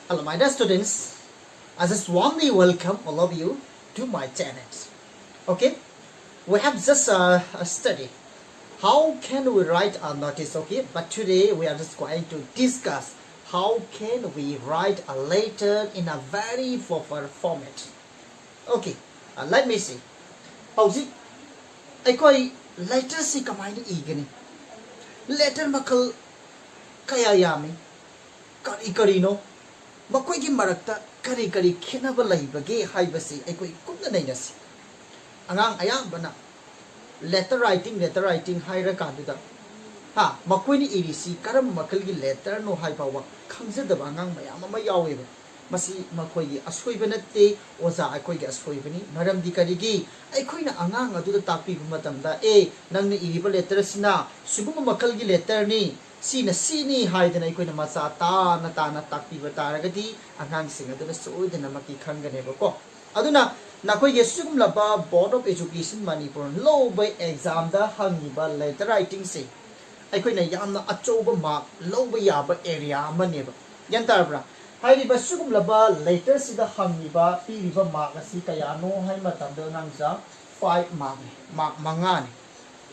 Hello, my dear students. I just warmly welcome all of you to my channel. Okay, we have just studied how can we write a notice. Okay, but today we are just going to discuss how can we write a letter in a very proper format. Okay, let me see. How's I letter si kamay ni igani. Letter makal kaya yami. Kari no. Makoy marakta kari khinaba laibage haibasi aikoi kumna nainasi angang ayambana letter writing haira kaduda ha makoy ni irisi karam makal gi letter no haibawa khangzadaba angang mayam ama yaweba masi makoy gi asoi banate oza aikoi gi asoi bani maram di kari gi aikoi na angang adu takpi matamda nang ni iriba letter sina suguma makal gi letter ni sini haidana ikoi na macha ta na takpi bataragadi angang sing aduna soidana maki khanganeba ko aduna nakoi ge sugum laba board of education manipur low by exam da hangiba letter writing se aikoi na yamna achoba mark low by yaba area maneba yantar hairiba sugum laba letter sida hangiba piriba mark asi kaya no hai matamda nangja 5 mark mangani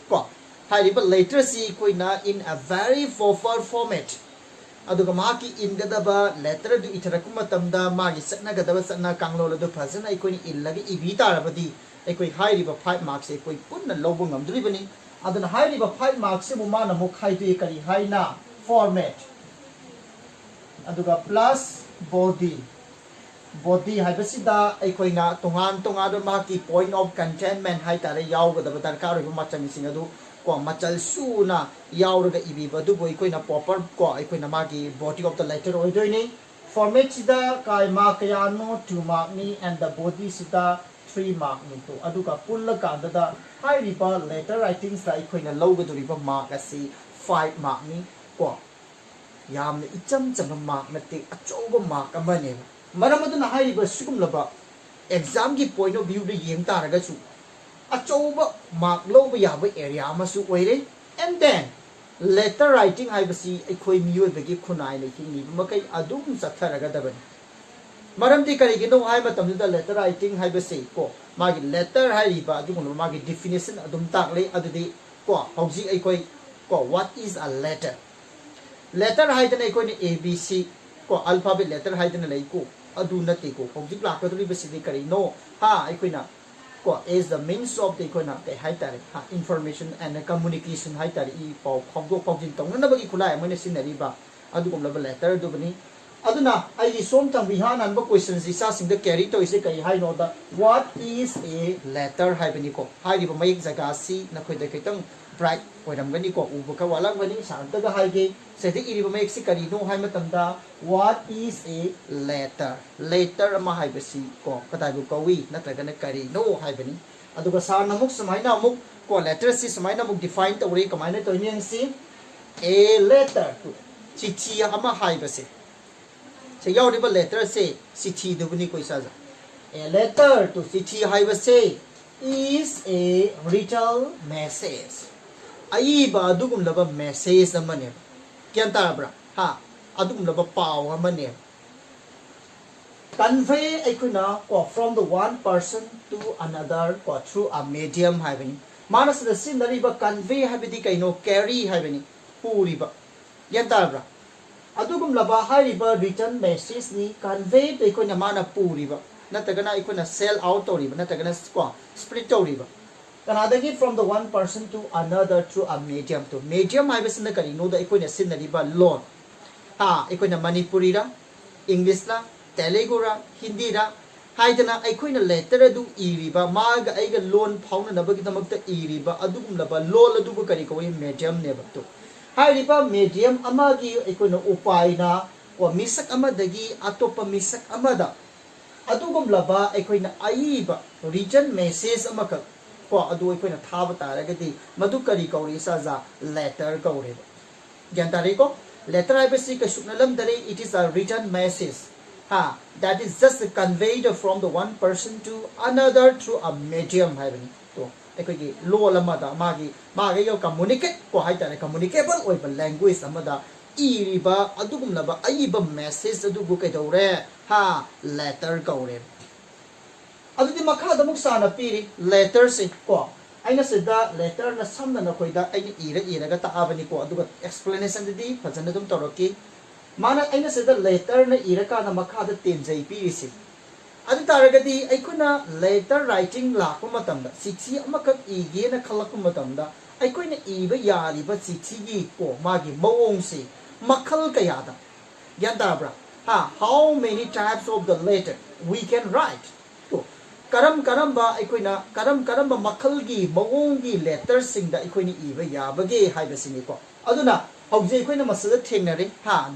ko हाइरिबा letter सी कोइना in a very proper format aduga maki ingadaба letter du itharaku matamda magi satnagadaba satna kanglo du phasana ikoi illaga ibi tarabadi ikoi hairiba 5 marks e koi punna lobo ngamdribani aduna hairiba 5 marks se mumana mo khaidu kari haina format aduga plus body haibasida aikoina tongan do maki point of containment hai tare yawgadaba darkar ro machang sing adu ko machal suna yauraga ibiba du boy koina proper ko aikoina magi body of the letter oidoini format sida kai mark yano 2 mark ni and the body sida 3 mark ni to aduga pulla kandada high riba letter writing sa aikoina lowgaduriba mark asi 5 mark ni ko yamna icham cham mark nate achoba mark amane maramaduna high riba sugumlaba exam gi point of view de yeng taraga su achoba mark loba yaba area amasu oire and then letter writing haibasi ekhoi miyo bagi khunai le ki makai adum satharaga daban maramdi kari gi no hai matam da letter writing haibasi ko magi letter haiba adum magi definition adum takle adudi ko hauji ekhoi ko what is a letter haidana ekhoi ni abc ko alphabet letter haidana lei ko adu nate ko hauji lakaduri basi kari no ha ekhoi na is the means of the economic information and communication hai tari I pau khongdo khongjin tongna bagi khulai amene sinari ba adugum laba letter dubani aduna ai som tang bihan an ba questions isa sing the carry to ise kai hai no da what is a letter hai bani ko hai ri ba mai jaga si na khoi da kai tang bright oiram gani ko u ba ka walang bani santa ga hai ge se de iri ba mai si kari no hai matam da what is a letter ama hai basi ko katai bu ko wi na tra ga na kari no hai bani aduga sa namuk samaina amuk ko letter si samaina muk define to ri kamai na to ni si a letter to chichi ama hai basi se yaw ri ba letter se chichi du bani ko isa a letter to chichi hai basi is a written message ai ba dugum laba message amane kyan tarabra ha adugum laba paw amane convey aikuna ko from the one person to another ko through a medium haibani manas the scenery ba convey habidi kaino carry haibani puriba kyan tarabra adugum laba haiba written message ni convey aikuna mana puriba natagana aikuna sell out toriba natagana ko split toriba kanadagi from the one person to another through a medium to medium haibasina kari no da ikoina sinari ba lon ha ikoina manipuri ra english la telugu ra hindi ra haidana ikoina letter adu iriba maga aiga lon phauna nabagi damakta iriba adugum laba lol adu ba kari ko medium ne ba to hairiba medium amagi ikoina upaina wa misak amadagi atopa misak amada adugum laba ikoina aiba written message amaka ko adu ekoina thaba taragadi madu kari kauri saja letter kauri gyantari ko letter ibc ka shuknalam dare it is a written message that is just conveyed from the one person to another through a medium haibani to ekoi lo lama da magi yo communicate ko hai tare communicable oi ba language amada ꯏꯔꯤꯕ ꯑꯗꯨꯒꯨꯝꯂꯕ ꯑꯏꯕ message ꯑꯗꯨꯕꯨ ꯀꯩꯗꯧꯔꯦ ꯍꯥ letter ꯀꯧꯔꯦ ꯑꯗꯨꯗꯤ ꯃꯈꯥꯗ ꯑꯃꯨꯛ ꯁꯥꯅ ꯄꯤꯔꯤ ꯂꯦꯇꯔꯁꯤ ꯀꯣ ꯑꯩꯅ ꯁꯤꯗ ꯂꯦꯇꯔꯅ ꯁꯝꯅ ꯅꯈꯣꯏꯗ ꯑꯩꯅ ꯏꯔꯒ ꯇꯥꯛꯑꯕꯅꯤꯀꯣ ꯑꯗꯨꯒ ꯑꯦꯛꯁꯄ꯭ꯂꯦꯅꯦꯁꯟꯗꯗꯤ ꯐꯖꯅ ꯑꯗꯨꯝ ꯇꯧꯔꯛꯀꯤ ꯃꯥꯅ ꯑꯩꯅ ꯁꯤꯗ ꯂꯦꯇꯔꯅ ꯏꯔꯀꯥꯟꯗ ꯃꯈꯥꯗ ꯇꯦꯟꯖꯩ ꯄꯤꯔꯤꯁꯤ ꯑꯗꯨ ꯇꯥꯔꯒꯗꯤ ꯑꯩꯈꯣꯏꯅ ꯂꯦꯇꯔ ꯔꯥꯏꯇꯤꯡ ꯂꯥꯛꯄ ꯃꯇꯝꯗ ꯆꯤꯊꯤ ꯑꯃꯈꯛ ꯏꯒꯦꯅ ꯈꯜꯂꯛꯄ ꯃꯇꯝꯗ ꯑꯩꯈꯣꯏꯅ ꯏꯕ ꯌꯥꯔꯤꯕ ꯆꯤꯊꯤꯒꯤ ꯀꯣ ꯃꯥꯒꯤ ꯃꯑꯣꯡꯁꯤ ꯃꯈꯜ ꯀꯌꯥꯗ ꯒ꯭ꯌꯥꯟ ꯇꯥꯕ꯭ꯔꯥ how many types of the letter we can write ꯀꯣ karamba ꯑꯩꯈꯣꯏꯅ karamba ꯃꯈꯜꯒꯤ ꯃꯑꯣꯡꯒꯤ ꯂꯦꯇꯔꯁꯤꯡꯗ ꯑꯩꯈꯣꯏꯅ ꯏꯕ ꯌꯥꯕꯒꯦ ꯍꯥꯏꯕꯁꯤꯅꯤꯀꯣ ꯑꯗꯨꯅ ꯍꯧꯖꯤꯛ ꯑꯩꯈꯣꯏꯅ ꯃꯁꯤꯗ ꯊꯦꯡꯅꯔꯤ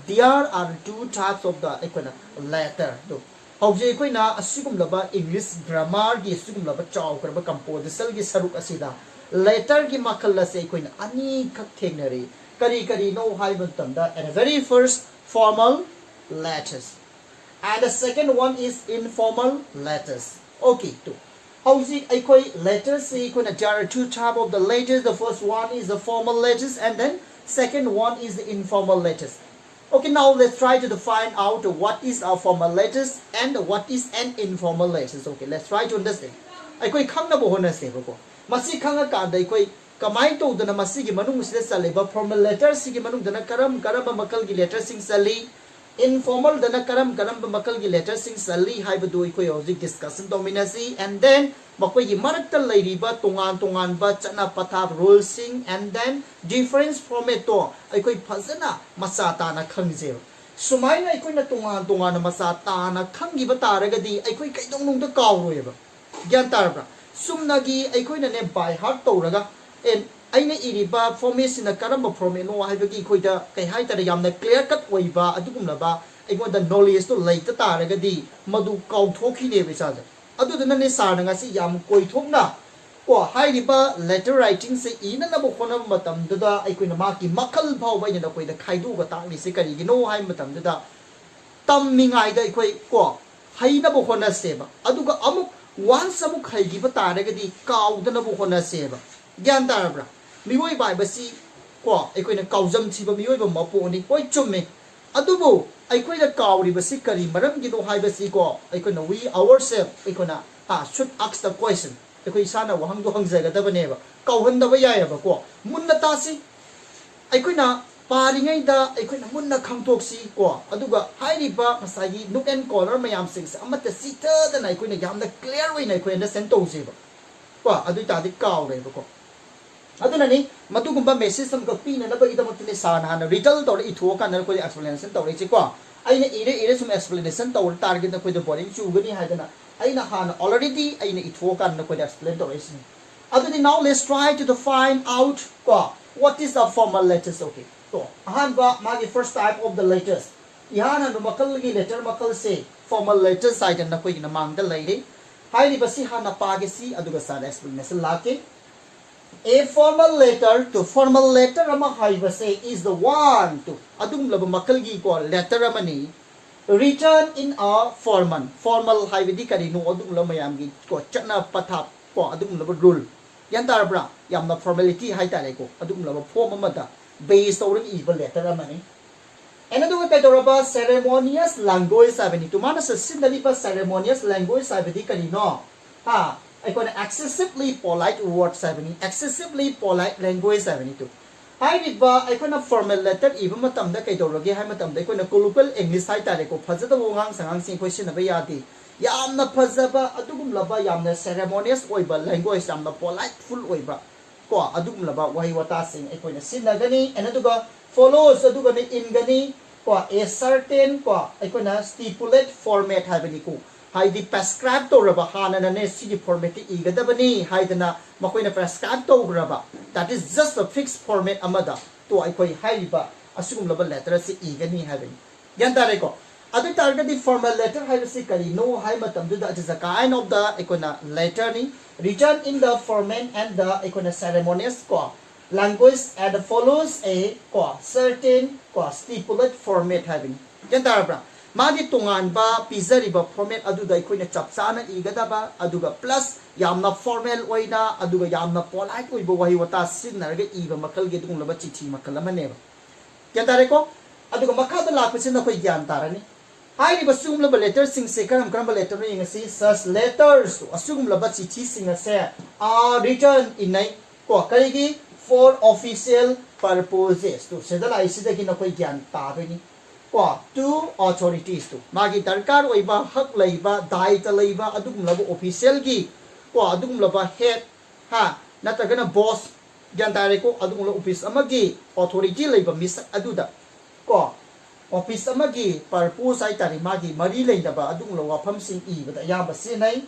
there are two types of the ꯑꯩꯈꯣꯏꯅ letter ꯗꯣ ꯍꯧꯖꯤꯛ ꯑꯩꯈꯣꯏꯅ ꯑꯁꯤꯒꯨꯝꯂꯕ ꯏꯪꯂꯤꯁ ꯒ꯭ꯔꯥꯃꯥꯔꯒꯤ ꯑꯁꯤꯒꯨꯝꯂꯕ ꯆꯥꯎꯈ꯭ꯔꯕ ꯀꯝꯄꯣꯖꯤꯁꯟꯒꯤ ꯁꯔꯨꯛ ꯑꯁꯤꯗ ꯂꯦꯇꯔꯒꯤ ꯃꯈꯜ ꯑꯁꯤ ꯑꯩꯈꯣꯏꯅ ꯑꯅꯤꯈꯛ ꯊꯦꯡꯅꯔꯤ ꯀꯔꯤꯅꯣ ꯍꯥꯏꯕ ꯃꯇꯝꯗ and the very first formal letters and the second one is informal letters okay too howsik aikoi letters se aikoi there are two type of the letters the first one is the formal letters and then second one is the informal letters okay now let's try to define out what is our formal letters and what is an informal letters okay let's try to understand aikoi khangna bo hona se ko masi khanga ka da aikoi kamai to dana masi gi manung sida saliba formal letters gi manung dana karam makal gi letters sing sali informal dana karam makal gi letters sing sali haibadu ikoi hojik discussion dominasi and then makoi gi marakta lairiba tongan ba chana pathap rules sing and then difference format to ikoi phajana masa ta na khangje sumaina ikoi na tongan masa ta na khangi ba taragadi ikoi kaidong nung da kawroyeba gyan tarbra sumnagi ikoi na ne by heart tawraga and aina iriba format sina karamba format no haibagi khoida kai haitara yamna clear cut oiba adugumlaba aigonda knowledge to leita taragadi madu kauthokhine besaja aduduna ne sarna ngasi yam koithokna ko hairiba letter writing se ina na bo khona matam da aikoina ma ki makhal phau bai na koida khaidu ga ta ni se kari gi no hai matam da tammingai da ikoi ko haina bo khona seba aduga amuk once amuk khaigi ba taragadi kaudana bo khona seba gyan tarabra mioi bai basi ko aikoina kaujam thiba mioi ba maponi hoi chumme adubu aikoina kawri basi kari maram gi no hai basi ko aikoina we ourselves aikoina should ask the question aikoi sana wahang do hangjaga da bane ba kauhan da ba yai ba ko munna ta si aikoina paringai da aikoina munna khangtok si ko aduga hairi ba masagi look and color mayam sing amata sita da na aikoina yamna clear way na aikoina understand to si ba ko adu ta di kaw re ba ko aduna ni matugumba message sam ka pina na ba ida mutne sana na rital to i thuo kan na ko explanation to ri chi ko aina ire sum explanation to target na ko do boring chu gani haidana aina han already aina i thuo kan na ko explain to ri sin aduni now let's try to find out ko what is the formal letters okay to ahan ba magi first type of the letters ihana no makal gi letter makal se formal letters side na ko ina mang da leire hairi basi hana page si aduga sa explanation lake a formal letter to formal letter ama haibase is the one to adum laba makal gi ko letter amani written in a formal haibidi kari no adum la mayam gi ko chana pathap ko adum laba rule yan tarbra yamna formality hai tare ko adum laba form amada based on evil letter amani enadu ka doraba ceremonious language sabani to mana sindali pa ceremonious language sabidi kari no ha aikona excessively polite words sabani excessively polite language sabani to hairiba aikona formal letter even matamda kai doroge hai matamda aikona colloquial english hai tare ko phajada wongang sangang sing question ba yati yamna phajaba adugum laba yamna ceremonious oiba language yamna polite full oiba ko adugum laba wahi wata sing aikona sinagani enaduga follows aduga ni ingani ko a certain ko aikona stipulate format habani ko haidi prescribe to raba hana na ne sigi format igadabani haidana makoina prescribe to raba that is just a fixed format amada to aikoi haiba asugum laba letter si igani habani yan tare ko adu target the formal letter haibasi kari no hai matam du that is a kind of the ikona letter ni written in the format and the ikona ceremonious ko language and follows a ko certain ko stipulate format having yan tarabra magi tongan ba pizari ba format aduda ikoina chapchana igadaba aduga plus yamna formal oina aduga yamna polite oiba wahi wata sinarga iba makal ge dung laba chichi makal amane ba yan tare ko aduga makada la pasina koi gyan tarani hai ri basum la letter sing se karam karam letter ni ngasi such letters asum la ba chichi sing se are written in nai ko kai gi for official purposes to sedala isida ki na koi gyan tarani ko to authorities to magi darkar oiba hak leiba daita leiba adugum la official gi ko adugum la head ha natagana boss gyan tare ko adugum la office amagi authority leiba mis aduda ko office amagi purpose ai tari magi mari leidaba adung lo wafam sing I bada ya basi nai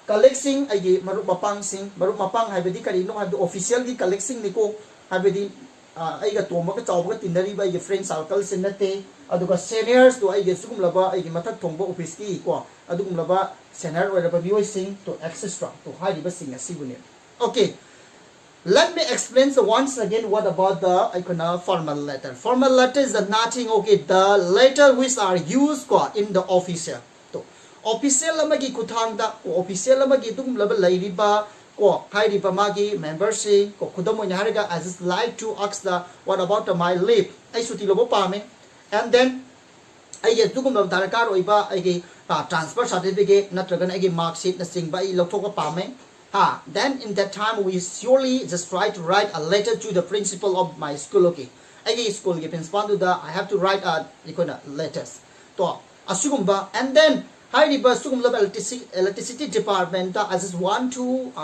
collecting ai maru mapang sing maru mapang hai bedi kari no hadu official gi collecting ni ko hai bedi ai ga toma ka chawba tinari ba ai friend circle sin nate aduga seniors to ai ge sugum laba ai gi mathak thongba office ki ko adugum laba senior oi laba bioi sing to extra to hai di ba sing asibune okay. Let me explain so once again what about the formal letter. Formal letter is the nothing okay the letter which are used in the official. So official amagi kuthang da official amagi tum level lairiba ko hairiba magi membership ko khudamoy hariga I just like to ask the what about my leave ai suti lobo pame and then ai ge tugum lam darakar oiba ai ge transfer certificate natragan ai ge mark sheet na singba I lokthok pame. Then in that time we surely just try to write a letter to the principal of my school. Okay, I school ke principal to the I have to write a letters. To asugumba and then hi riba sugum level electricity department I just want to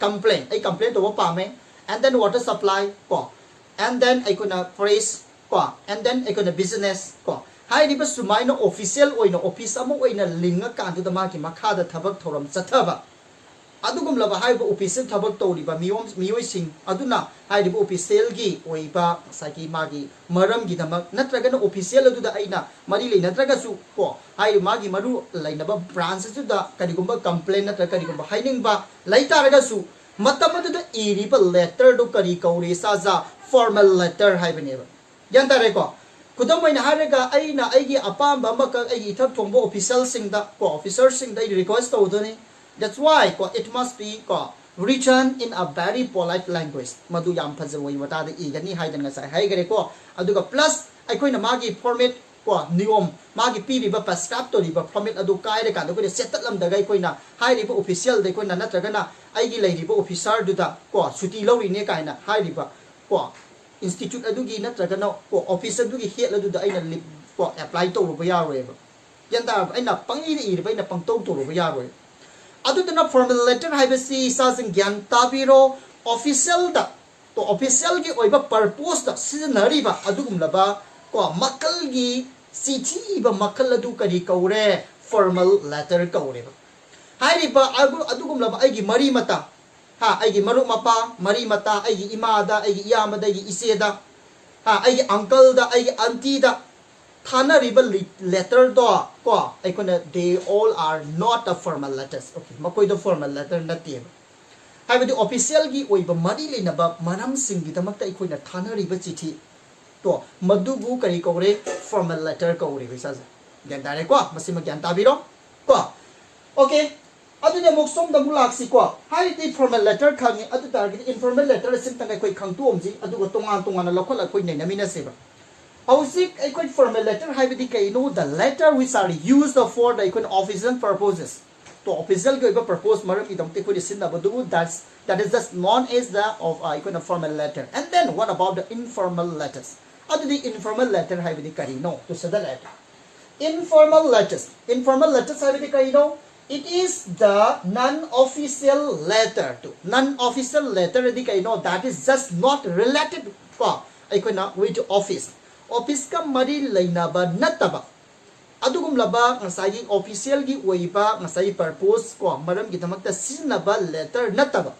complain. I complain to pame and then water supply ko and then praise ko and then business ko. Hi riba sumai no official oina office amo oina linga kan to the maki makada thabak thoram chathaba. Adugum laba haiba official thabak tawriba miyoi sing aduna haiba official gi oiba saki magi maram gi damak natraga no official aduda aina mari le natraga su ko hai magi maru lainaba branch su da karigumba complaint natraga karigumba haining ba laitaraga su matam aduda iriba letter do kari kauri saza formal letter haibaneba yanta re ko kudam oina haraga aina aigi apamba maka aigi thak thongbo official sing da ko officer sing da request tawdoni. That's why it must be written in a very polite language. Madu yam phajawai wata da igani haidan ngasai haigare ko aduga plus aikoina magi format ko niom magi pibiba prescribe to riba format adu kaire ka ko setat lam daga aikoina hairiba official de koina natragana aigi lairiba officer duda ko suti lori ne kaina hairiba ko institute adugi natragana ko officer dugi head adu da aina ko apply to ro ba yareba yanda aina pangi ri ba aina pangto to ro ba yaroi adutana formal letter haibasi sasing gyan tabiro official da to official gi oiba purpose da siznariba adugum laba ko makal gi cithi ba makal adu kari kaure formal letter kaure ba hairiba adugum laba aigi mari mata aigi maru mapa mari mata aigi imada aigi iyamada aigi iseda aigi uncle da aigi auntie da Thana riba letter do ko they all are not a formal letters. Okay, makoy the formal letter na tiyan. Habi the official gi oiba mari le na ba maram sing gi tamakta ikoy na thana riba chithi to madubu kari kaure formal letter kaure bisa gyan dare ko masima gyan tabiro ko okay adu de moksom da mulaksi ko hai the formal letter khangi adu target informal letter sim tang koi khangtu omji adu go tonga na lokhol koi nei na mina seba Ausik a formal letter haibidi kaino the letter which are used for the official purposes. To official purpose maram idam te ko sin abadu that is just known as the of formal letter. And then what about the informal letters? Adu the informal letter haibidi kaino to say the letter. Informal letters haibidi kaino it is the non-official letter to non-official letter di kaino that is just not related with office. Office ka mari lainaba nataba adugum laba ngasai official gi oiba ngasai purpose ko maram gi damakta sinaba letter nataba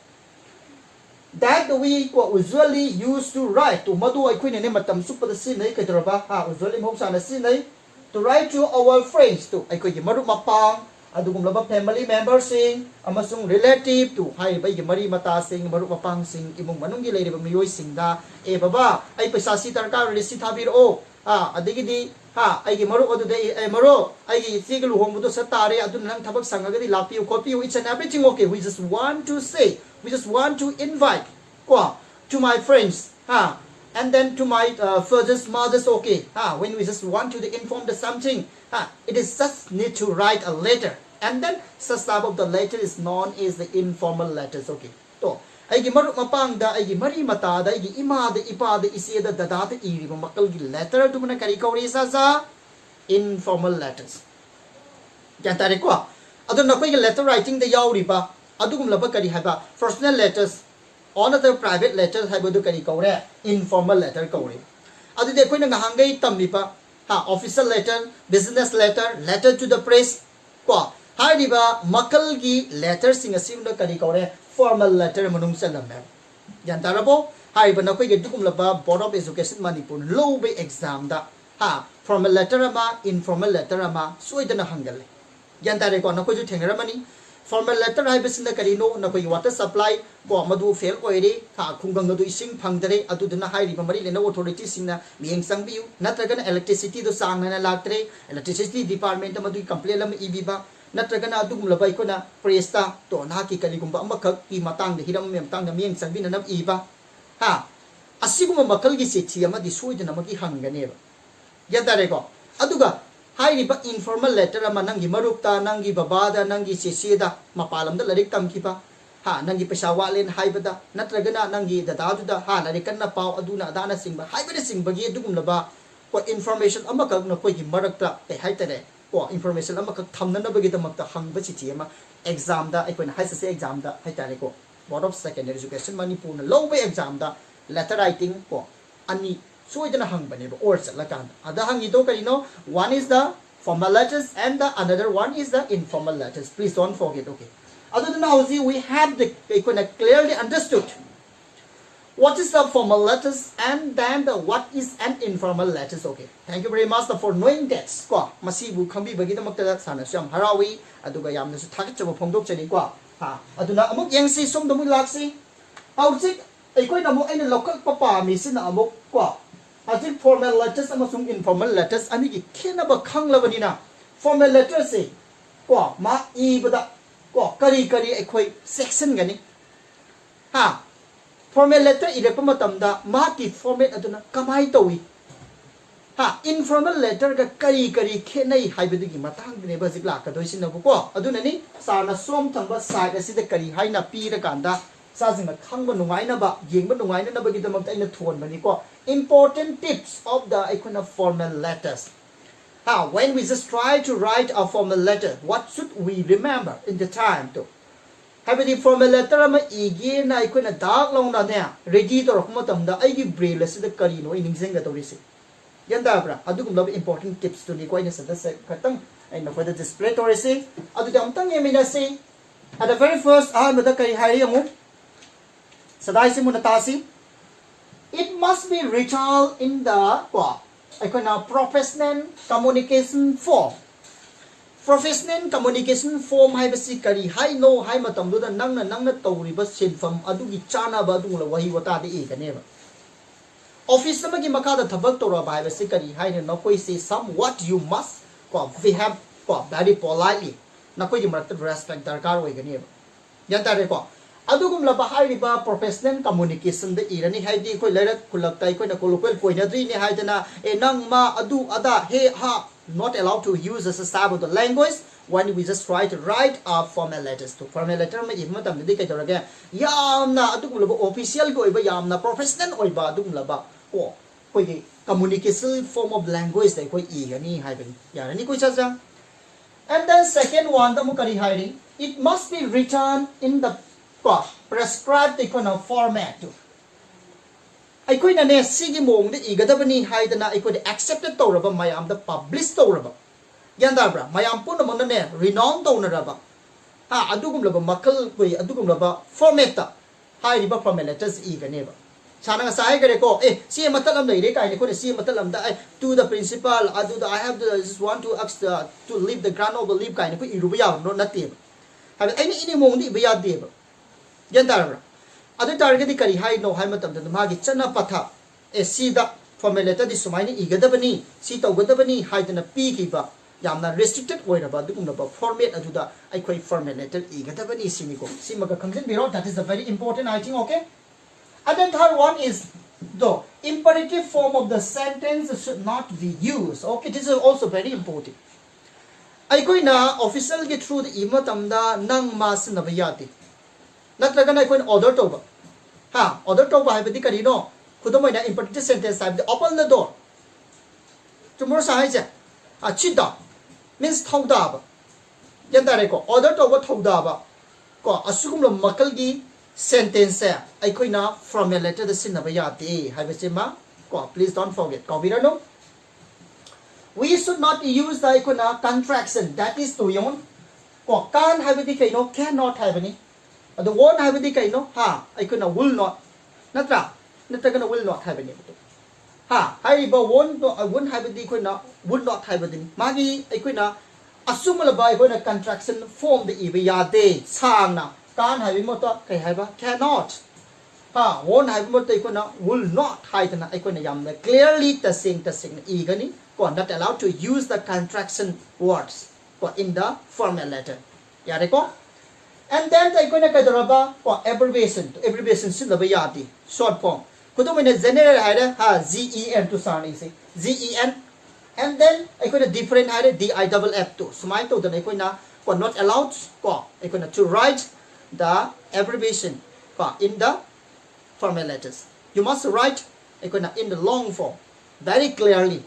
that we ko usually used to write to madu aikoi ne matam supada sinai kadraba usually mo sana sinai to write to our friends to aikoi gi maru mapang adugum laba family members sing amasung relative to hai bai gi mari mata sing maru mapang sing imong manung gi leiriba miyoi sing da e baba ai paisa si tarka resi thabiro adigi di ai gi maru odu dei e maru ai gi siglu homudo satare adun nang thabak sangagadi lapiu kopiu it's an everything okay we just want to say we just want to invite to my friends and then to my father's mother's, okay. When we just want to inform the something, it is just need to write a letter, and then such type of the letter is known as the informal letters, okay. So aigi maruk mapang da aigi mari mata da aigi ima da ipa da ise da dada da iri ba makal gi letter du mana kari kauri sa informal letters. Kya tare ko adu na koi letter writing da yauri ba adu gum laba kari haba personal letters, another private letters haba du kari kaure informal letter kauri. Adu de koi na hangai tammi pa official letter, business letter, letter to the press ko hai ba makal gi letter sing asim da kari kaure formal letter manung salamem. Yan tarabo hai ba na koi ge dugum laba Board of Education Manipur low be exam da formal letter ama informal letter ama soidana hangal. Yan tare ko na ko ju thengaramani formal letter hai besinda karino na ko water supply ko madu fail oire khungang du ising phangdare adu dana hai ri mari lena authority singna mieng sangbiu natragana electricity do sangna latre electricity department madu complaint lam ibiba natragana adu gumla bai ko na presta to na ki kali gumba amakak ki matang de hiram mem tang na mieng sangbina nam iba asiguma makal gi sethi ama di soidana magi hangane ba. Yan tare ko aduga hai riba informal letter ama nangi marukta nangi babada nangi sesida mapalam da larik tam kipa nangi pesa walen hai bada natragana nangi dada duda larikan na pau aduna adana singba hai bada singba gi dugum laba ko information ama kag na koi gi marakta te hai tare ko information ama kag thamna na bagi damakta hangba chithi ama exam da ai koina hai se exam da hai tare ko Board of Secondary Education Manipur na low by exam da letter writing ko ani soidana hangbane or chatlakan ada hangi to karino one is the formal letters and the another one is the informal letters, please don't forget, okay. Other than now we have the clearly understood what is the formal letters and then the what is an informal letters, okay. Thank you very much for knowing that ko masibu khambi bagi damakta sana syam harawi aduga yamna su thakchaba phongdok chani ko aduna amuk yangsi som damu laksi aujik aikoi namu aina lokal papa mi sin amuk ko Ajik formal letters amasung informal letters ani gi khenaba khanglabani na formal letters se ko ma ibada ko kari aikoi section gani formal letter irepa matamda ma ki format aduna kamai towi informal letter ga kari khenai haibadigi matang ne bajik la ka doisin na ko aduna ni sana som thamba side asida kari haina pira kanda sajingna khangba nungaina ba yengba nungaina na bagi damak aina thon bani ko important tips of the ikona formal letters. When we just try to write a formal letter, what should we remember in the time to have the formal letter ama igi na ikona dark long na ne ready to rakma tamda aigi brain la sida kari no iningsing ga torisi yanda bra adugum love important tips to ni ko ina sada se khatang aina for the display torisi adu damtang emina se at the very first mada kari hari amu sadai se munatasi. It must be written in the professional communication form. Professional communication form hai basi kari hai no hai matam du da nangna tawriba sinfam adugi chana ba dung la wahi wata de e kane ba. Office ma gi makada thabak tora ba hai basi kari hai ne no koi say somewhat you must behave very politely na koi gi marat respect darkar oi gane ba. Yan tare ko adugum laba hairiba professional communication de irani haidi koi lerat kulaktai koi na kolokol poinadri ni haidana nang ma adu ada he ha not allowed to use as a style of the language when we just try to write our formal letters to formal letter ma ima tam de kai toraga yamna adugum laba official ko iba yamna professional oiba adugum laba koi ge communication form of language de koi igani haibani yarani koi chaja. And then second one the mukari hairi it must be written in the prescribed format. I could a sigi mong the igadabani haidana I could accepted toraba mayam the published toraba. Yandabra, mayam punamone, renowned owneraba. Adugum laba makal, adugum laba formata. High river from letters eager neighbor. Sana Saigare go, see a matalam lady, I could see a matalam to the principal. I have just want to ask to leave the ground over leave kind of put Irubia, no native. Have any mondi be a devil. Yandara. Other target kari hai no haimatam the magi chana patha. A sida from a letter this sumini igadabani, sita godabani, hide in a peakeeper. Yamna restricted word about the format aduda. I quite formal letter igadabani simico. Simaka comes in below. That is a very important, I think, okay? And then third one is The imperative form of the sentence should not be used. Okay, this is also very important. ꯑꯩꯈꯣꯏꯅ officialꯒꯤ through the email ꯃꯇꯝꯗ ꯅꯪ ꯃꯥ ꯁꯤꯟꯅꯕ ꯌꯥꯗꯦ ꯅꯠꯇ꯭ꯔꯒꯅ ꯑꯩꯈꯣꯏꯅ order ꯇꯧꯕ order ꯇꯧꯕ ꯍꯥꯏꯕꯗꯤ ꯀꯔꯤꯅꯣ ꯈꯨꯗꯝ ꯑꯣꯏꯅ imperative sentence ꯍꯥꯏꯕꯗꯤ open the door ꯆꯨꯝꯕ꯭ꯔꯣ ꯁꯥ ꯍꯥꯏꯁꯦ sit down means ꯊꯧꯗꯥꯕ ꯒ꯭ꯌꯥꯟ ꯇꯥꯔꯦꯀꯣ order ꯇꯧꯕ ꯊꯧꯗꯥꯕ ꯀꯣ ꯑꯁꯤꯒꯨꯝꯕ ꯃꯈꯜꯒꯤ sentence ꯁꯦ ꯑꯩꯈꯣꯏꯅ formal letter ꯗ ꯁꯤꯟꯅꯕ ꯌꯥꯗꯦ ꯍꯥꯏꯕꯁꯦ ꯃꯥ ꯀꯣ please don't forget ꯀꯥꯎꯕꯤꯔꯅꯨ we should not use the ꯑꯩꯈꯣꯏꯅ contraction that is to yon ꯀꯣ can ꯍꯥꯏꯕꯗꯤ ꯀꯩꯅꯣ cannot ꯍꯥꯏꯕꯅꯤ ꯑꯗꯣ won't ꯍꯥꯏꯕꯗꯤ ꯀꯩꯅꯣ ꯑꯩꯈꯣꯏꯅ will not ꯅꯠꯇ꯭ꯔꯒꯅ will not ꯍꯥꯏꯕꯅꯤ ꯍꯥꯏꯔꯤꯕ won't ꯍꯥꯏꯕꯗꯤ ꯑꯩꯈꯣꯏꯅ would not ꯍꯥꯏꯕꯗꯨꯅꯤ ꯃꯥꯒꯤ ꯑꯩꯈꯣꯏꯅ ꯑꯁꯨꯝꯂꯕ ꯑꯩꯈꯣꯏꯅ contraction form ꯗ 이ꯕ ꯌꯥꯗꯦ ꯁꯥꯡꯅ can ꯍꯥꯏꯕ ꯃꯇꯝꯗ ꯀꯩ ꯍꯥꯏꯕ cannot won't ꯍꯥꯏꯕ ꯃꯇꯝꯗ ꯑꯩꯈꯣꯏꯅ will not 하이드나 ꯑꯩꯈꯣꯏꯅ ꯌꯥꯝꯅ clearly tasengna 이ಗ니 not allowed to use the contraction words in the formal letter 야래고 and then ꯑꯩꯈꯣꯏꯅ ꯀꯩꯗꯧꯔꯕ abbreviation 쓰려고 야디 short form 그동안에 general 하이래 GEN to sarnisi GEN and then ꯑꯩꯈꯣꯏꯅ different 하이래 DIFF to 수마이 또는 ꯑꯩꯈꯣ이나 not allowed ꯑꯩꯈꯣ이나 to write the abbreviation in the formal letters. You must write in the long form very clearly.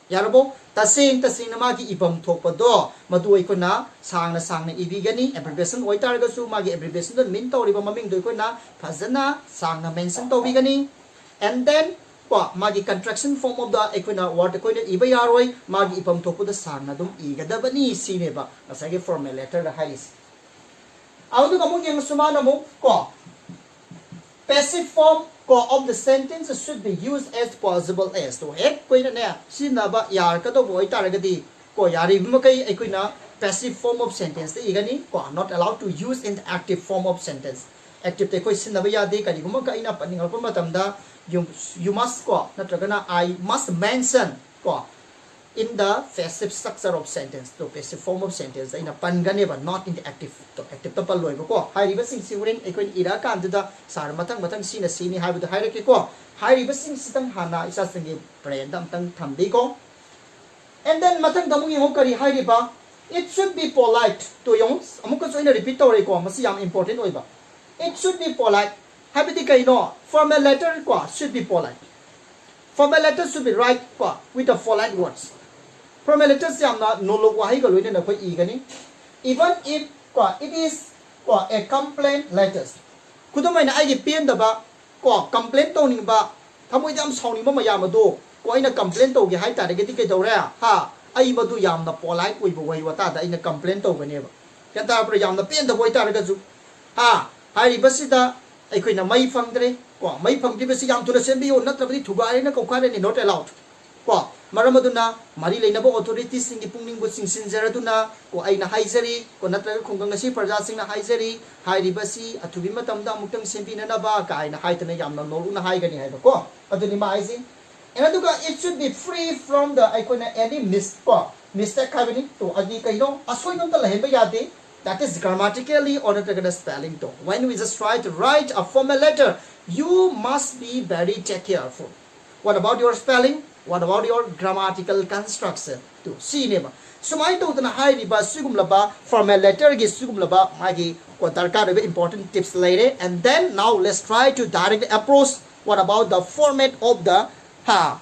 Yarabo tasing namagi ibam thokpado madu ikona sangna ibigani abbreviation oitargasu magi abbreviation don min tawriba maming do ikona phajana sangna mention tawbigani and then magi contraction form of the ikona word ikona iba yaroi magi ibam thokpado sangna dum igadabani sineba asage formal letter da hairis audu among yang sumana mo passive form of the sentence should be used as possible as to koina ne sinaba yar ka to boy taragadi yari makai ekoina passive form of sentence the igani not allowed to use in the active form of sentence active te koi sinaba yade kali guma ka ina paningal pa matamda you must natragana I must mention in the passive structure of sentence to passive form of sentence ina pangane ba not in the active to paloi ba hairiba sing siurin ekoin ira kan da sar matang sina sini haibu hairake hairiba sing sitang hana isa singi brand am tang thambi and then matang damu yong kari hairiba it should be polite to yong amuka so ina repeat tore masi yam important oiba it should be polite habiti kaino formal letter should be polite formal letter should be right with the polite words formal letters yamna nolok wahi ga loine na khoi igani even if it is a complaint letters kudomaina ai gi pen da ba complaint tawning ba thamoi jam sawning ba mayam adu aina complaint tawge hai tare ge ti dawre ai madu yamna polite oi ba wai wata da aina complaint tawgane ba kanta pro yamna pen da boy tare ga ju hai basida ai koina mai phangdre mai phangdi basi yam thuna sembiyo natrabadi thugare na kokare ni not allowed maramaduna mari leinaba authorities singi pungning bu singsinjaraduna aina haijari natraga khunggang asi praja singna haijari hairibasi athubi matamda amutang sempina na ba ka aina haitana yamna noluna haigani haiba aduni ma aisi enaduga it should be free from the icona any mistake habini to adi kaino asoinam ta lehba yade that is grammatically or natraga spelling to when we just try to write a formal letter you must be very careful. What about your spelling? What about your grammatical construction? To see neba. Sumai to na hai riba sugumlaba formal letter gi sugumlaba magi ko darkar important tips later and then now let's try to directly approach what about the format of the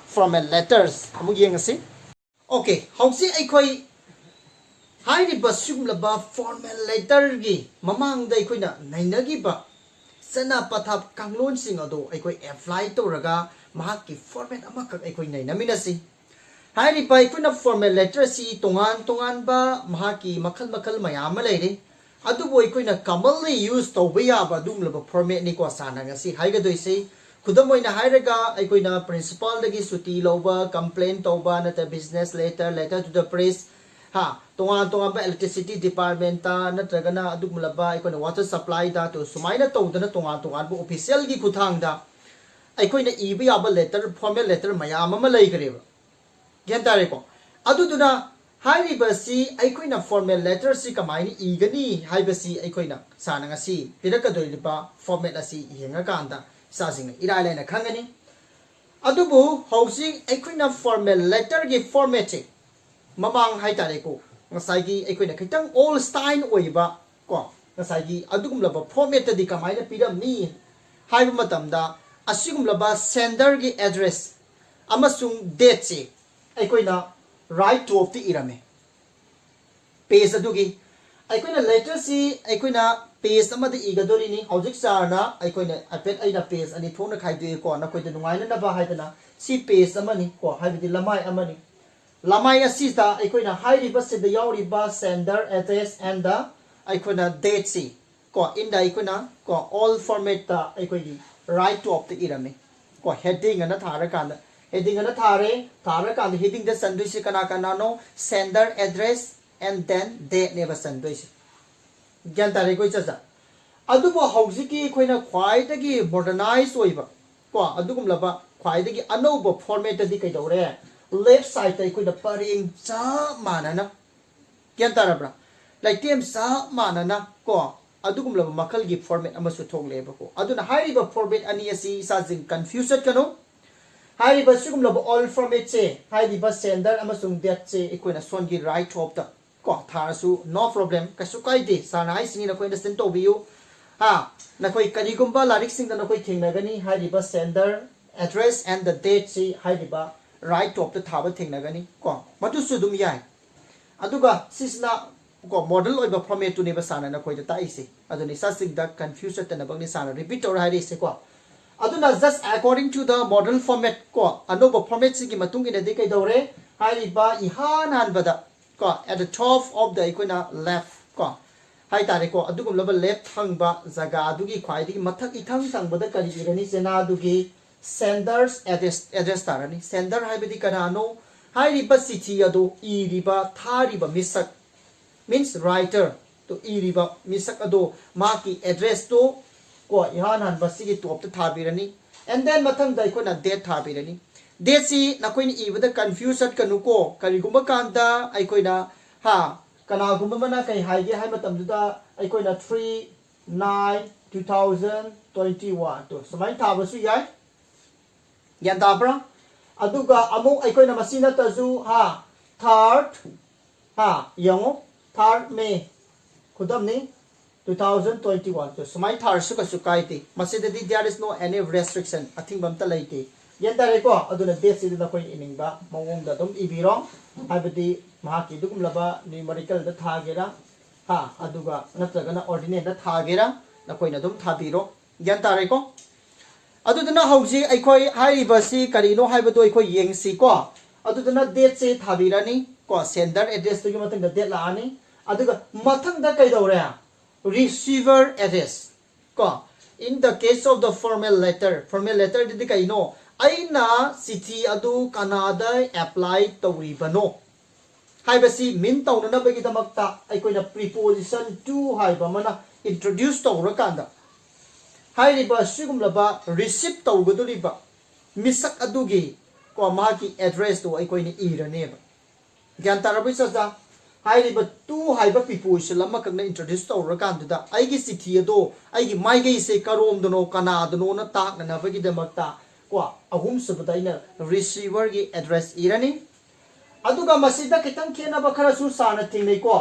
formal letters. Amu yeng si. Okay, how si aikoi hai riba sugumlaba formal letter gi mamang dai koina nainagi ba sana pathap kanglon sing ado aikoi apply to raga mahaki format amakak aikoi nai naminasi hairi pai kuna formal letter si tongan ba mahaki makhal mayam leire adu boi koina commonly use to bya ba dumlaba format ni ko sana ngasi haiga doise kudamoina hairaga aikoina principal dagi suti loba complaint toba na business letter to the press tongan ba electricity department ta natragana adugmulaba aikoina water supply da to sumaina tawdana tongan bu official gi kuthang da aikoina iba yaba letter formal letter mayam ama leigreba gen tare ko aduduna hairibasi aikoina formal letter si kamaini igani haibasi aikoina sananga si pirakadoriba format asi yenga kanda sasing irailena khangani अदुबु हौजिक अखोइना formal letter गी format से ममांग high तारे को ngसाइगी अखोइना खितंग old style ओइबा को ngसाइगी अदुगुमलबा format दि कमाइना पिरमनी हाइबा मतमदा असिगुमलबा sender गी एड्रेस अमसुंग डेट से अखोइना राइट टॉप ति इरमे पेज अदुगी अखोइना लेटर सी अखोइना पेज अमदि इगदोरिनी हौजिक सारना अखोइना अपेट अइना पेज अनि थोना खाइदुए को नखोइदा नुंगाइना नबा हाइदना सी पेज अमनी को हाइबदि लमाई अमनी लमाई असिता अखोइना हाइरिबा सिदा यावरिबा सेंडर एड्रेस एंड द अखोइना डेट सी को इंदा अखोइना को ऑल फॉर्मेट ता अखोइगी राइट टॉप ति इरमे को हेडिंग अना थारा कांदा हेडिंग अना थारा कांदा हेडिंग द संदुइसे कना कना no sender address and then date never send dois gyan tare koi chacha adubo hauji khoina khwai da gi modernize oiba ko adugum laba khwai da gi anoba format di kai dore left side tai khoina paring cha manana gyan tarabra like tem sa manana ko adugum laba makal gi format amasu thok leba ko aduna hairiba format ani asi sa jing confused kano hairiba sugum laba all format se hairiba sender amasung date se ikoina son gi right top ta को थारसु no problem कसु काइदे साना हाई सिंगी नकोइ understand तो बियो हा नकोइ करिगुम्बा लारिक सिंग नकोइ थेंगनगनी हाइरिबा sender address and the date सी हाइरिबा राइट टॉप द थाबा थेंगनगनी को मदुसु दुम याय अदुगा सिसना को मॉडल ओइबा फॉर्मेट टु नेबा साना नकोइ द ताइसे अदुनि सासिक द कंफ्यूजन तनबगनि साना रिपीट और हाइरे से को अदुना just according to the model format को अनोबा फॉर्मेट सिगी मतुंग इन दे कै दौरे हाइरिबा इहान हानबदा को at the top of the equina left को हाई तारे को अदुगुम लब left थंगबा जगा अदुगी ख्वाइदि मथक इथंग थंगबदा करि इरनि सेना अदुगी senders address तारनि sender हाइबदि कनानो हाइरिबा चिठी अदु इरिबा थारिबा मिसक means writer तो इरिबा मिसक अदु माकी address तो को इहान हन बसिगी टॉप त थाबिरनि and then मथंग the Ikauna date थाबिरनि देसी नकोइन इबदा कंफ्यूजन कनुको करिगुम्बा कांदा अइकोइना हा कनागुम्बा मना कई हाइगे हाइ मतमदुदा अइकोइना 3/9/2021 तो समाइ थाबसु याय यान ताब्रा अदुगा अमु अइकोइना मसिना तजु हा थर्ड हा यंगो थर्ड मे खुदमने 2021 तो समाइ थारसु कसु काइते मसिददि there is no any restriction अथिंग बमता लाइते यंतरे को अदुना डेट से नकोइ इनिंगबा मवोंग दा दम इबिरो हाबदि महाकी दुगुम लबा न्यूमेरिकल दा थागेरा हा अदुगा नत्रगना ऑर्डिनल दा थागेरा नकोइना दम थाबिरो यंतरे को अदुदना हौजी अइखोइ हाइरिबसी करिनो हाइबदो अइखोइ येंगसी को अदुदना डेट से थाबिरानी को सेंडर एड्रेस तुगी मतंग दा डेट लानी अदुगा मथंग दा कैदौरे रिसीवर एड्रेस को in the case of the formal letter didi kaino aina चिठी अदु कनादा apply तौरिबनो हाइबसी मिन तौनना बगी दमकता अइकोइना preposition to हाइबा मना introduce तौरकांदा हाइरिबा सिगुमलबा receive तौगदुरिबा मिसक अदुगी को माकी एड्रेस तो अइकोइना इरनेबा ज्ञान तारबि सजा हाइरिबा to हाइबा preposition Lama Kangana introduce तौरकांदुदा आइगी चिठी अदो आइगी माइगै से करोम दनो कना दनो न ताकना बगी दमकता को अहुम सुबदाइना रिसीवर की एड्रेस इरनी अदुगा मसिदा कितंग खेना बखरा सु साना थिंगनै को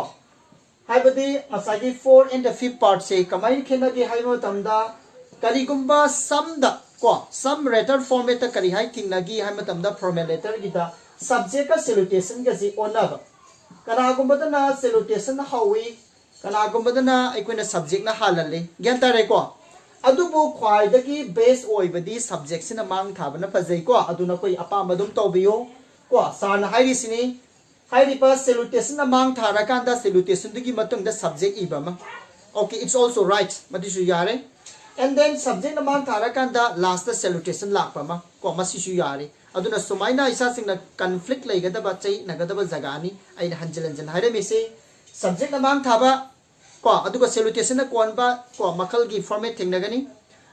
हाइबदि असागी 4 and the 5th part से कमाई खेना गे हाइबो तमदा करिगुम्बा सम द को सम लेटर फॉर्मेट त करि हाइ थिंगनागी हाइम तमदा फॉर्मल लेटर गिदा सब्जेक्ट का सैल्यूटेशन गसी ओनब कनागुम्बदना सैल्यूटेशन हावी कनागुम्बदना अइकोइना सब्जेक्ट ना हालले ज्ञान तारे को अदुबो ख्वाइदगी बेस ओइबदी सब्जेक्ट सिना मांग थाबना फजै को अदुना कोइ अपाम बदुम तौबियो को सान हाइरिसिनी हाइरिबा सैल्यूटेशन मांग थारा कांदा सैल्यूटेशन दुगी मतंग द सब्जेक्ट इबमा ओके इट्स आल्सो राइट मदिसु यारे एंड देन सब्जेक्ट मांग थारा कांदा लास्ट द सैल्यूटेशन लापमा को मसिसु यारे अदुना सुमाइना इसा सिंगना कॉन्फ्लिक्ट लेगदबा चै नगदबा जगानी आइना हंजलंजन हाइरे मेसे सब्जेक्ट मांग थाबा को अदुगा सैल्यूटेशन कोनबा को मखल की फॉर्मेट थेंगनगनी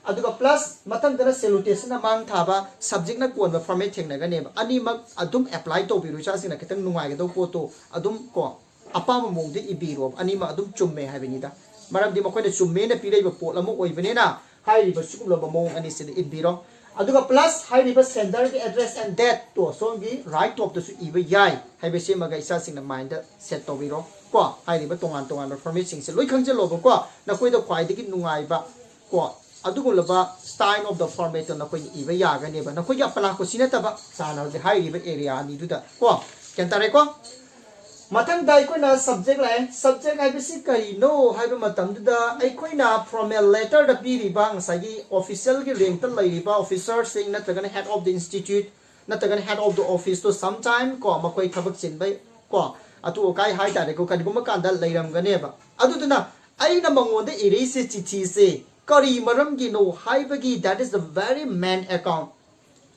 अदुगा प्लस मतंग दना सैल्यूटेशन मांग थाबा सब्जेक्ट ना कोनबा फॉर्मेट थेंगनगने अनीमक अदुम अप्लाई तो बिरु चासिना खतंग नुंगाइगदो पोतो अदुम को अपाम मोंगदे इबिरो अनीमा अदुम चुम्मे हाबिनिदा मरमदि मखोइना चुम्मे ना पिरैबा पोट अमु ओइबनेना हाइरिबा सुकुमलबा मोंग अनि सिद इबिरो अदुगा प्लस हाइरिबा सेंडर की एड्रेस एंड डेट तो सोंगी राइट टॉप दसु इबा याई हाइबेसे मगा इसा सिंग माइंड सेट तोबिरो को हाइरिबा तोंगान तोंगान फॉर्मेट सिंग से लोइ खंगजेलोबो को नकोइ द ख्वाइदगी नुंगाइबा को अदुगुलबा स्टाइल ऑफ द फॉर्मेट तो नकोइ इबा यागनेबा नकोइ अपना को सिनतबा साना जे हाइरिबा एरिया नि दुदा को केंतारे को मतंग दाई कोना सब्जेक्ट लाए सब्जेक्ट हाइबेसी करिनो हाइबा मतम दुदा अइखोइना फॉर्मल लेटर द पीरिबा ngsaigi ऑफिशियल की रैंक त लैरिबा ऑफिसर सिंग नतगन हेड ऑफ द इंस्टीट्यूट नतगन हेड ऑफ द ऑफिस तो सम टाइम को मकोइ थबक चिनबै को अतु ओकाई हाइ तारे को कदिगुम कांदा लैरमगनेबा अदुदना अइना मंगोंदे इरेसे चिठी से करी मरम की नो हाइबगी that is the very main account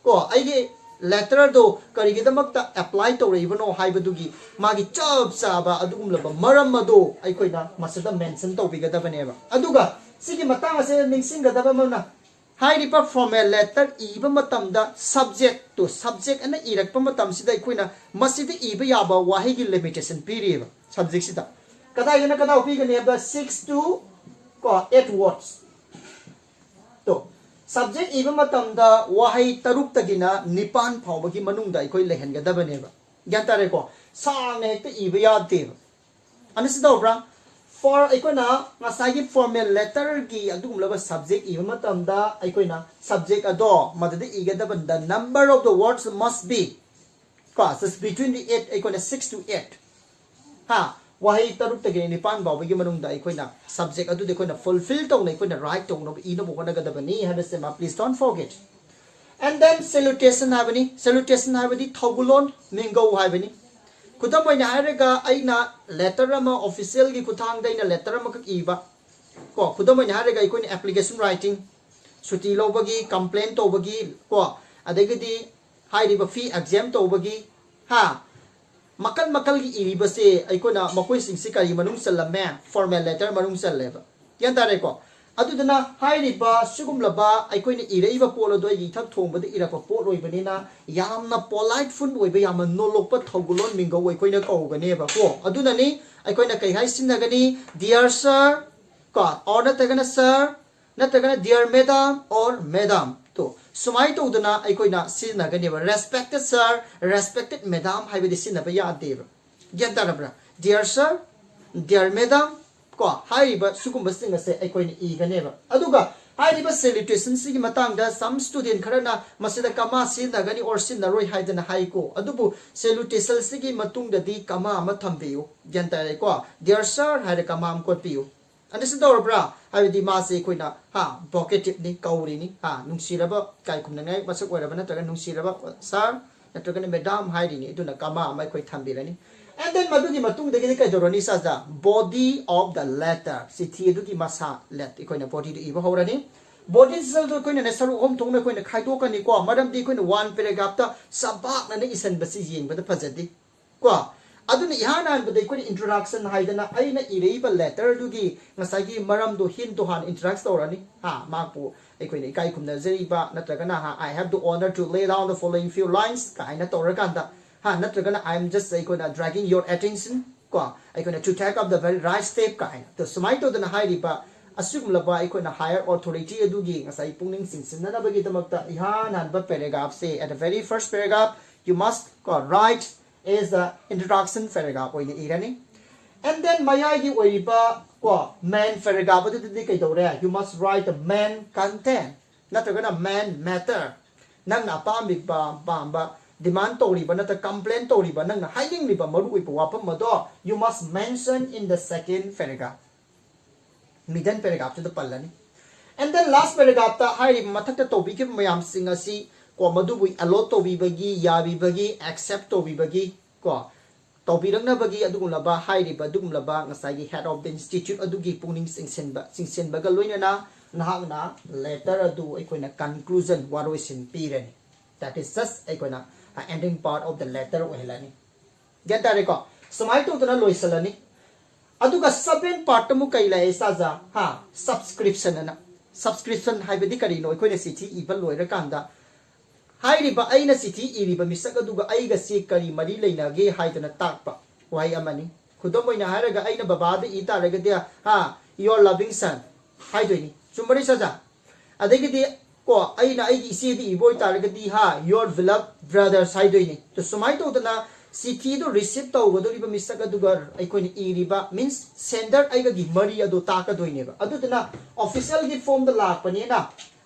को आइगे लेटर दो करीगिदमक्ता अप्लाई तौरइबनो हाइबदुगी मागी चब चाबा अदुगुमलबा मरम अदो अइखोइना मसदा मेंशन तौबिगदबनेबा अदुगा सिगी मतांग असे निंगसिंगदबा मना हाइरिबा फॉर्मल लेटर इबा मतमदा सब्जेक्ट तो सब्जेक्ट अना इरकपा मतमसिदा अइखोइना मसिदा इबा याबा वाहिगी लिमिटेशन पीरियबा सब्जेक्ट सिदा कदाइना कदा उपिगनेबा 6 to 8 words तो सब्जेक्ट इबा मतमदा वाहै तरुक तगिना निपान फावबगी मनुंगदा इखोइ लेहनगदबनेबा ग्यान को सांगने हेक्ते इबा यादेबा अनसिदौब्रा फॉर इकोना ngसागी फॉर्मल लेटर की अदुगुमलबा सब्जेक्ट इबा मतमदा इकोइना सब्जेक्ट अदो मददे इगदबा the number of the words must be classes between the 8 इकोना 6 to 8 हा वाहै तरुक तगिना निपान फावबगी मनुंगदा इकोइना सब्जेक्ट अदु देखोइना फुलफिल तौना इकोइना राइट तौना इनो बोगनगदबनी हाबसे मा please don't forget and then salutation हाबदी थौगुलोन मिंगौ हाबनी खुदम ओइना हारेगा आइना लेटर अमा ऑफिशियल की खुथांग दैना लेटर अमा कक इबा को खुदम ओइना हारेगा इकोइना एप्लीकेशन राइटिंग सुटी लोबगी कंप्लेन तौबगी को अदेगदी हाइरिबा फी एग्जाम तौबगी हा मकल मकल की इरिबसे अइकोना मकोइ सिंगसि करी मनुंग चलमे फॉर्मल लेटर मनुंग चललेबा यान तारे को अदुदना हाइरिबा सुगुमलबा अइकोइना इरेइबा पोलो दोइ इथक थोंबदे इरपा पोट ओइबनिना यामना पोलाइट फुन ओइबा याम नोलोकपा थौगुलोन मिंगौ अइकोइना कौगनेबा को अदुननी अइकोइना कै हाइ सिनगनी डियर सर को और नतगना सर नतगना डियर मैडम और मैडम तो सुमाइ तौदना अइकोइना सिनगनेबा रेस्पेक्टेड सर रेस्पेक्टेड मैडम हाइबदि सिनबा यादेबा ग्यान तारब्रा डियर सर डियर मैडम को हाइबा सुगुम्बा सिंगसे अइकोइना इगनेबा अदुगा हाइरिबा सैल्यूटेशन सिगी मतांगदा सम स्टूडेंट खरना मसिदा कमा सिनगनी और सिनरोय हाइदना हाइको अदुबु सैल्यूटेशन सिगी मतुंगदि कमा अमा थंबियु ग्यान तारे को डियर सर हाइरे कमा अम कोपियु अनसिदौरब्रा हाइबदि मासे कोइना हा भोकेटिव नि कौरिनी हा नुंसिरबा काय खुमनंगाय मसक ओरबा नत्रगा नुंसिरबा सर नत्रगा मैडम हाइरिनी दुना कमा अमा कोइ थंबिरनी and then madugi matung de kai doroni saja body of the letter sithi dugi masa let ikoina body du iba horani body sel do koina ne saru om thongna koina khaidok ani ko madam di koina one paragraph ta sabak na ne isen basi yeng bada phajadi ko aduna ihana an bada koina introduction haidana aina ireiba letter dugi ngasagi maram do hin to han introduce torani ha mapu ikoina kai khumna jeriba natraga na ha I have the honor to lay down the following few lines kaina torakanda ha natragana I am just aikoina dragging your attention ko aikoina to take up the very right step kaina to sumai to dana hairiba asugumlaba aikoina higher authority adugi ngasai pungning singsinna bagi damakta ihan hanba paragraph say at the very first paragraph you must write is the introduction paragraph oina irani and then mayai gi oiba ko main paragraph adu di kai dore you must write the main content natragana main matter nang na pamik ba demand toriba nata complaint toriba nang na hiding liba maru ipa wapam mado you must mention in the second paragraph middle paragraph to the pallani and then last paragraph ta hairi mathakta tobi ki mayam sing asi ko madu bui allot tobi bagi yabi bagi accept tobi bagi ko tobi rangna bagi adugulaba hairi ba dugumlaba ngasai head of the institute adugi pungning singsen ba ga loina na nahagna letter adu aikoina conclusion waroisin pirani that is just aikoina ending part of the letter ohelani get that ko samai to tona loisalani aduga seven part mu kai la esa ja ha subscription haibedi kari no koine sithi ibal loira kanda hairiba aina sithi iriba misak aduga aiga si kari mari leina ge haidana takpa wai amani khudomoina haraga aina baba de ita raga dia ha your loving son haidoini chumari saja adegi ko aina ai isi di boy targadi ha your beloved brother side ni to sumai to na CT do receive to go do riba misaka dugar ai ko ni iriba means sender ai ga gi mari ado ta ka doine ba adu na official gi form da lak pani na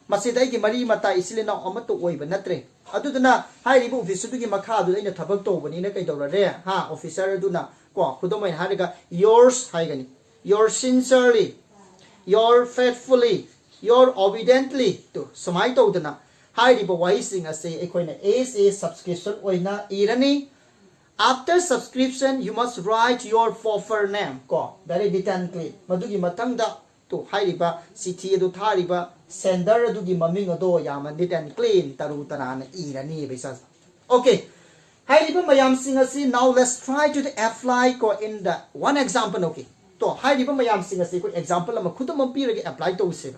masida gi mari mata isile na ama to oi ba natre adu na hai riba office du gi makha du ina thabak to bani na kai do re ha officer du na ko khudamai ha ga yours hai gani your sincerely your faithfully your obediently to samai to na hai riba wai sing ase ai ko na a subscription oina irani. After subscription, you must write your proper name. Ko very neatly. Madugi matangda to hairiba city do thariba sender do gi maming do yaman neat and clean taru tarana irani bisas. Okay. Hairiba mayam singasi. Now let's try to apply ko in the one example. Okay. To hairiba mayam singasi ko example ama khuda mampirage apply to se.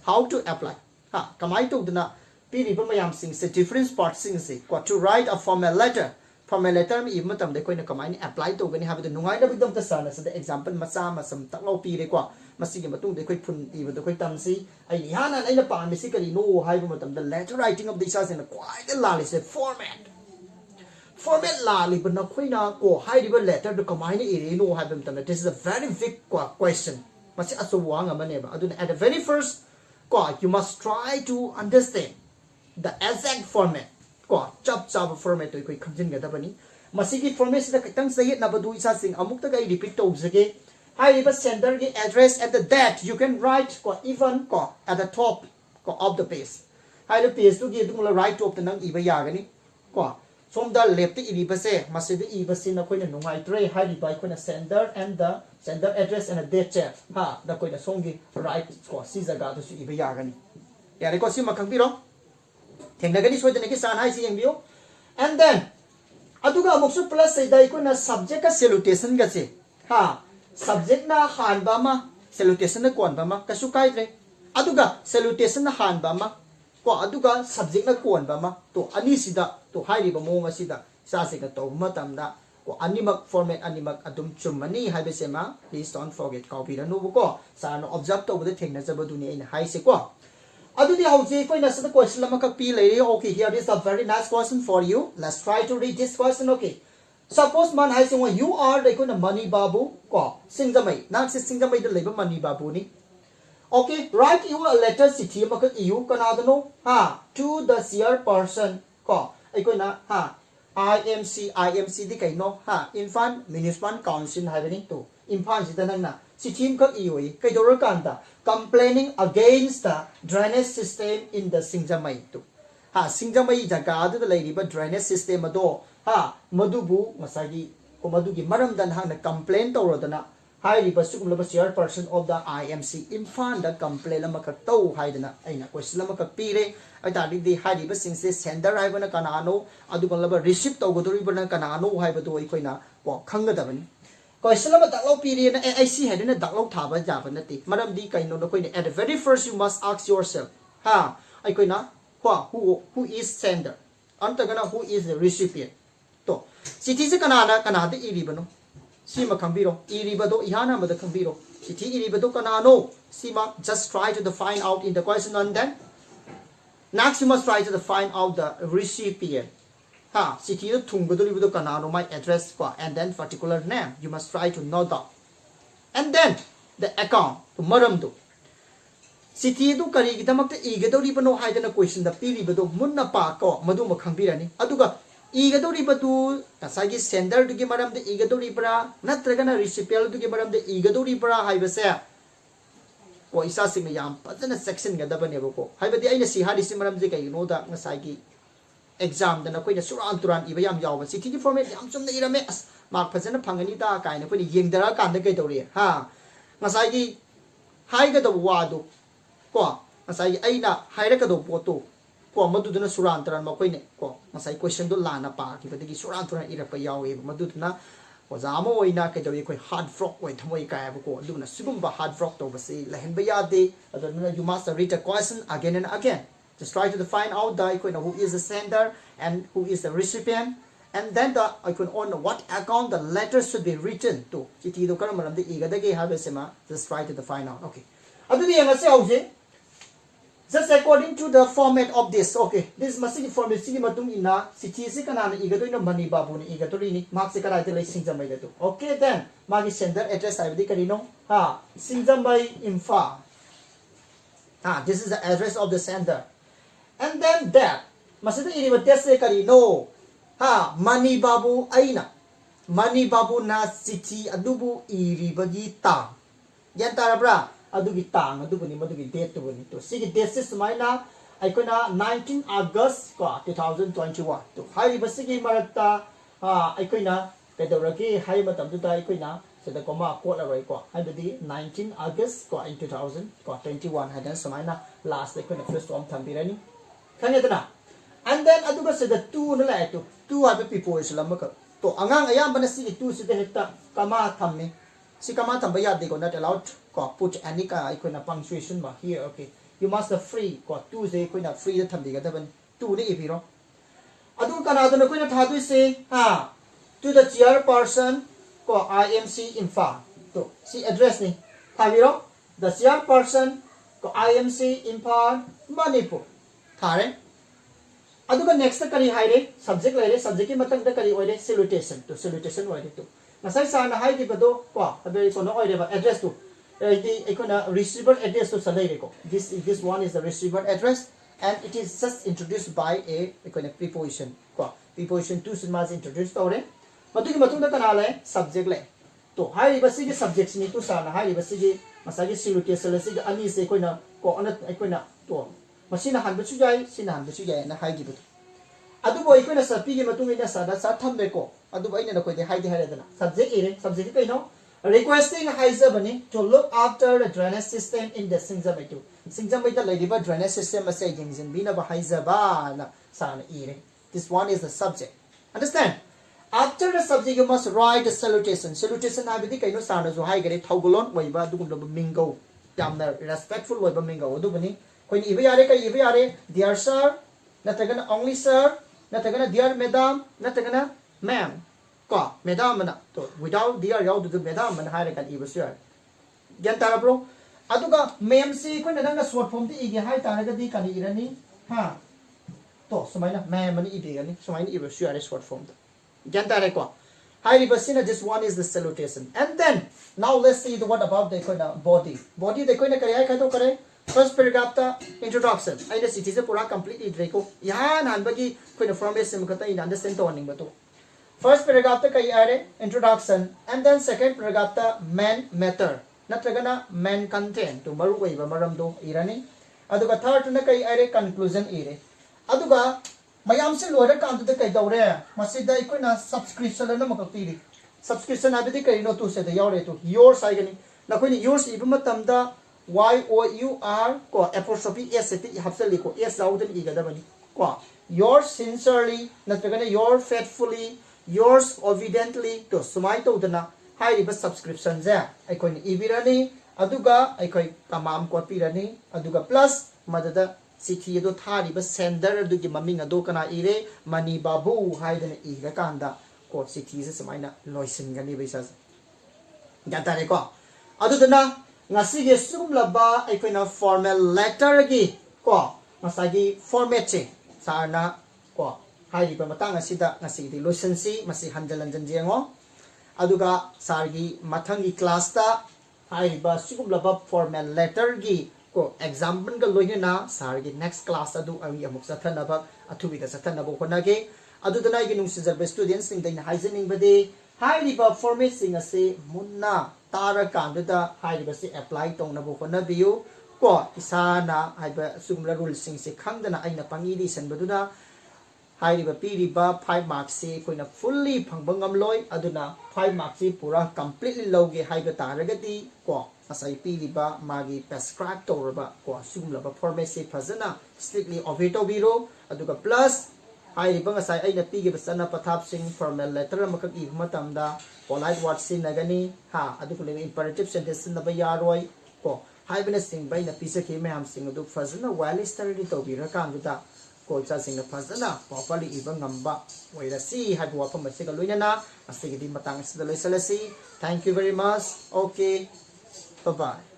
How to apply? Ha kamai to dna piriba mayam singse different parts singse ko to write a formal letter. Formal letter mi ibma tam de koi na kamai ni apply to gani have the nungai da bidam ta sana sa the example masa masam taklau pi re kwa masi gi matung de koi phun iba de koi tam si ai ni hana ai na pa mi si kali no hai bu matam the letter writing of this is in quite a lot is format la li but na koi na ko hai ri ba letter de kamai ni ire no hai bu matam this is a very big question masi aso wang amane ba adun at the very first ko you must try to understand the exact format ko chap format to koi khamjin ga dabani masigi format sida kitang sayet na badu isa sing amuk ta gai repeat to jage hai riba sender ge address at the that you can write ko even ko at the top ko of the page hai the page to ge dung la right top nang iba ya gani ko from the left iriba se masidi iba sin na koi na nungai tre hai riba koi na sender and the sender address and the date check ha da koi na songi right ko si jaga to su iba ya gani ya re ko si makhang pi ro Tenagani so the Nikisan high seeing view. And then Aduga Moksu plus say Daikuna subject a salutation gase. Ha subject na Han Bama salutation na Kwan Bama Kasukai. Aduga salutation na Han Bama Ko Aduga subject na Kwan Bama to Anisida to Hairi Bamonga Sida Sasika to Matamda ko animak format animak adum chumani habesema please don't forget copy the nubuko sano observe to the thing na zabaduni in high sequa. Adu di hauji koi na sa question lama ka pi lai okay here is a very nice question for you. Let's try to read this question. Okay, suppose man hai sing you are the koi na money babu ko singzamai na si singzamai the labor money babu ni. Okay, write you a letter city maka you kanadano ha to the seer person ko ai koi na ha IMC di kay no ha infant municipal council hai bani to infant sida nang na si team ka ioi kay doro kanta complaining against the drainage system in the Singjamai to ha Singjamai jaga da lady ba drainage system ado ha madubu masagi ko madugi maram dan hang na complain to rodana hai ri ba sukum la ba chairperson of the IMC infant da complain la makak to hai dana aina question la makak pire ai ta di hai ri ba singse sender hai bana kanano adu kon la ba receive to godori bana kanano hai ba do ai koina ko khanga da bani question la ba daklo pire na ai si hai dana daklo tha ba ja ba nati maram di kaino no koina at the very first you must ask yourself ha ai koina who is sender anta gana who is the recipient to city se kana de iri bano Sima Kambiro, Iribado, Ihana Mada Kambiro, Siti Iribado Kanano, Sima, just try to find out in the question and then next you must try to find out the recipient. Ha, Siti Tungado Kanano, my address and then particular name. You must try to know that. And then the account to Maramdo. Siti do Karigidamak Igado Ribano hide a question the Piribado Munna Pako, Maduma Kambirani, Aduga. Igadori batu kasagi sender dugi maram de igadori bra natragana recipient dugi maram de igadori bra haibase ko isa sing yam padana section ga dabane ko haibadi aina si hadi si maram je kai no da ngasagi exam da na koi na suran turan iba yam yaw ba si ti format yam chum na irame as mark phajana phangani ta kai na koi yengdara kan da kai dori ha ngasagi hai ga da wadu ko ngasagi aina haira ka do poto ko maduduna surantaran makoine ko masai question do lana pa ki badigi surantaran irapa yawe maduduna ozama oina ke dori koi hard frog oi thamoi kai ba ko aduna sugumba hard frog to basi lahen ba yade aduna you must read the question again and again just try to find out the icon who is the sender and who is the recipient and then the icon on what account the letter should be written to chiti do karam ram de iga de ge have sema just try to find out okay aduni yanga se hause just according to the format of this. Okay, this masigi format sigi matung ina sithi se kana na igadoi na Mani Babu ni igadoi ni mark se kana de Singjambai da tu. Okay, then magi sender address I bidi karino ha Singjambai Imphal. This is the address of the sender, and then that masida iriba test se karino ha Mani Babu aina Mani Babu na sithi adubu iribagi ta yan tarabra adugi tang adubu ni madugi date tu ni to sigi date se sumaina aikona 19 August ko 2021 to hari basigi marata aikona pedoraki hari matam tu ta aikona seda koma ko la roi ko habidi 19 August ko in 2021 hadan sumaina last aikona first one thambirani khangetana, and then aduga seda 2 na la to 2 habi people islamaka to angang ayam bana sigi 2 sida hekta kama thammi si kama thamba yadi ko not allowed ko put any ka aikona punctuation ma here. Okay, you must have free ko 2 se koina free da thambi ga daban 2 ni ibiro adu kana do na koina thadu se to the chairperson ko IMC Imphal to si address ni thabiro the chairperson ko IMC Imphal Manipur thare aduga next kari haire subject laire subject ki matang da kari oire salutation to salutation oire to nasai sa na hai di bado ko aberi ko no oire ba address to ikona receiver address to salai ko this one is the receiver address, and it is just introduced by a ikona preposition ko preposition to sunmas introduced ore madugi matung da kana le subject le to hai ba sigi subject ni to sa na hai ba sigi masagi salutation le sigi ani se ikona ko ana ikona to masina han bachu jai sina han bachu jai na hai gi but adu boy ikona sa pi gi matung ina sa da sa thambe ko adu ba ina na ko de hai di hai da na subject ire subject kai no requesting Haizabani to look after the drainage system in the Singjambai too. Singjambai the lady but drainage system messaging in Bina Haizabana San ire. This one is the subject. Understand? After the subject you must write the salutation. Salutation I believe no sound as high get it Togolon, Waiba Dugum Mingo. Damn respectful Waiba Mingo Dubani. When Iviare, dear sir, not gonna only sir, not gonna dear madam, not gonna ma'am. Ko madam na to without dear yaw to madam man haire kan ibusya gen tara bro aduga mem si ko na nang short form ti igi hai tara ga di kan irani to sumaina mem man ibi gani sumaina ibusya short form gen tara ko hai ibusina this one is the salutation, and then now let's see what about the body the ko na kare hai ka to kare first paragraph ta introduction aina city se pura completely dreko yan han bagi ko na formation ko ta in understand to ning bato. First paragraph ta kai are introduction, and then second paragraph ta main matter natragana main content to maru wai ba maram do irani aduga third na kai are conclusion ire aduga mayam se loira kan tu kai daure masida ikoina subscription na makapiri subscription abidi kai no tu se da yaure to yours ai gani na koi ni yours ibuma tamda YOUR ko apostrophe s se ti hapsali ko s out ni ga da bani ko yours sincerely natragana your faithfully yours obediently to sumai to dana hai riba subscription ja aikoi ni ibirani aduga aikoi tamam ko pirani aduga plus madada sithi do thari ba sender adugi maming ado kana ire Mani Babu hai dana iga kanda ko sithi se sumaina loisin gani baisa gatare ko adudana ngasi ge sum laba aikoi na formal letter gi ko masagi format che sarna ko hai riba matang asida ngasi di loisensi masi handalanjan jengo aduga sargi mathangi class ta hai riba sugum laba formal letter gi ko example ga loina sargi next class adu ami amuk sathana ba athubi ga sathana bo khonage adudana gi nung sijar students sing dain hygienic bade hai riba format sing ase munna tara kandada hai riba se apply tong na bo khona biu ko isana hai ba sugum la rule sing se khangdana aina pangi di san baduna hai riba pi riba 5 marks se koina fully phangbangam loi aduna 5 marks se pura completely loge hai ga taragati ko asai pi riba magi prescribe torba ko sugumlaba format se phazana strictly obey to biro aduga plus hai riba ngasai aina pi ge basana pathap sing formal letter amakak i matamda polite words sin nagani adu kule imperative sentence na ba yaroi ko hai bena sing bai na pi se ke me am sing adu phazana well study to biro kan duta ko cha sing na phazana properly ibang ngamba waira si hai wa pa mase ga loina na asigi di matang sida loisalasi. Thank you very much. Okay, bye bye.